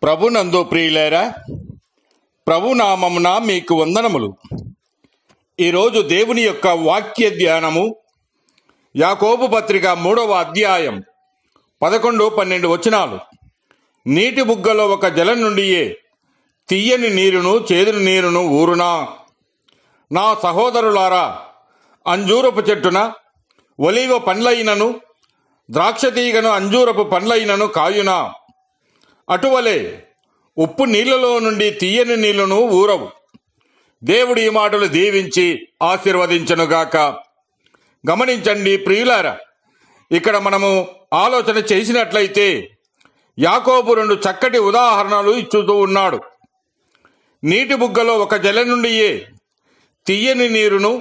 ప్రభునందు ప్రియులారా, ప్రభునామమున మీకు వందనములు. ఈరోజు దేవుని యొక్క వాక్య ధ్యానము యాకోబు పత్రిక 3వ అధ్యాయం 11-12 వచనాలు. నీటి బుగ్గలో ఒక జలం నుండియే తీయని నీరును చేదుని నీరును ఊరునా. నా సహోదరులారా, అంజూరపు చెట్టున ఒలీవ పండ్లైనను ద్రాక్షతీగను అంజూరపు పండ్లైనను కాయునా. అటువలే ఉప్పు నీళ్లలో నుండి తీయని నీళ్లను ఊరవు. దేవుడి ఈ మాటలు దీవించి ఆశీర్వదించనుగాక. గమనించండి ప్రియులారా, ఇక్కడ మనము ఆలోచన చేసినట్లయితే యాకోబు 2 చక్కటి ఉదాహరణలు ఇచ్చుతూ ఉన్నాడు. నీటి బుగ్గలో ఒక జలం నుండియే తీయని నీరును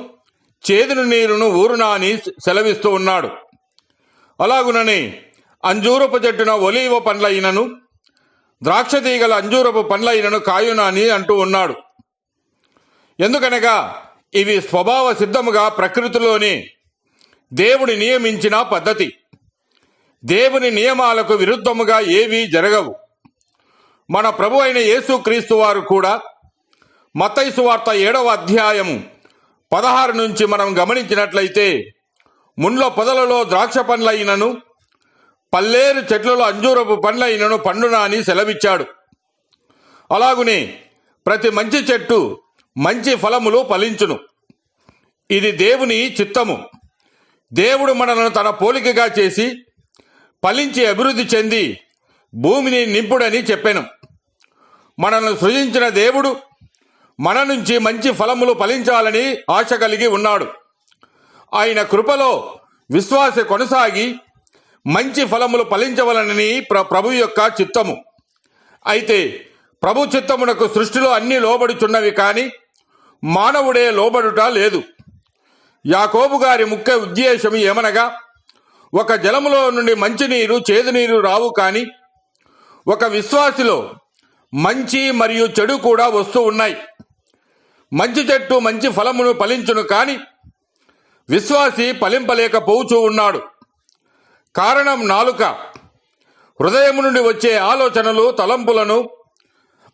చేదుని నీరును ఊరునా అని సెలవిస్తూ ఉన్నాడు. అలాగుననే అంజూరపు చెట్టున ఒలీవ పండ్లైనను ద్రాక్షతీగల అంజూరపు పండ్లైనను కాయునా అని అంటూ ఉన్నాడు. ఎందుకనగా ఇవి స్వభావ సిద్ధముగా ప్రకృతిలోనే దేవుని నియమించిన పద్ధతి. దేవుని నియమాలకు విరుద్ధముగా ఏవీ జరగవు. మన ప్రభు అయిన యేసుక్రీస్తు వారు కూడా మత్తయి సువార్త 7వ అధ్యాయము 16 నుంచి మనం గమనించినట్లయితే, ముండ్ల పొదలలో ద్రాక్ష పండ్లైనను పల్లేరు చెట్లలో అంజూరపు పండ్లైనను పండునా అని సెలవిచ్చాడు. అలాగునే ప్రతి మంచి చెట్టు మంచి ఫలములు ఫలించును. ఇది దేవుని చిత్తము. దేవుడు మనలను తన పోలికగా చేసి ఫలించి అభివృద్ధి చెంది భూమిని నింపుడని చెప్పాను. మనల్ని సృజించిన దేవుడు మన నుంచి మంచి ఫలములు ఫలించాలని ఆశ కలిగి ఉన్నాడు. ఆయన కృపలో విశ్వాస కొనసాగి మంచి ఫలములు ఫలించవలనని ప్రభు యొక్క చిత్తము. అయితే ప్రభు చిత్తమునకు సృష్టిలో అన్ని లోబడుచున్నవి, కానీ మానవుడే లోబడుట లేదు. యాకోబు గారి ముఖ్య ఉద్దేశం ఏమనగా, ఒక జలములో నుండి మంచినీరు చేదునీరు రావు, కానీ ఒక విశ్వాసిలో మంచి మరియు చెడు కూడా వస్తూ ఉన్నాయి. మంచి చెట్టు మంచి ఫలమును ఫలించును, కానీ విశ్వాసి ఫలింపలేకపోతూ ఉన్నాడు. కారణం నాలుక. హృదయం నుండి వచ్చే ఆలోచనలు, తలంపులను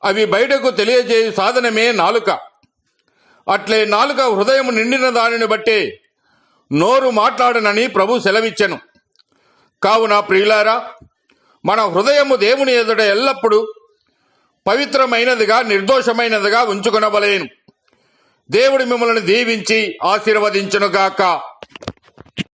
అవి బయటకు తెలియజేయు సాధనమే నాలుక. అట్లే నాలుక హృదయం నిండిన దానిని బట్టే నోరు మాట్లాడనని ప్రభు సెలవిచ్చెను. కావున ప్రియులారా, మన హృదయము దేవుని ఎదుట ఎల్లప్పుడూ పవిత్రమైనదిగా నిర్దోషమైనదిగా ఉంచుకొనవలెను. దేవుడు మిమ్మల్ని దీవించి ఆశీర్వదించునుగాక.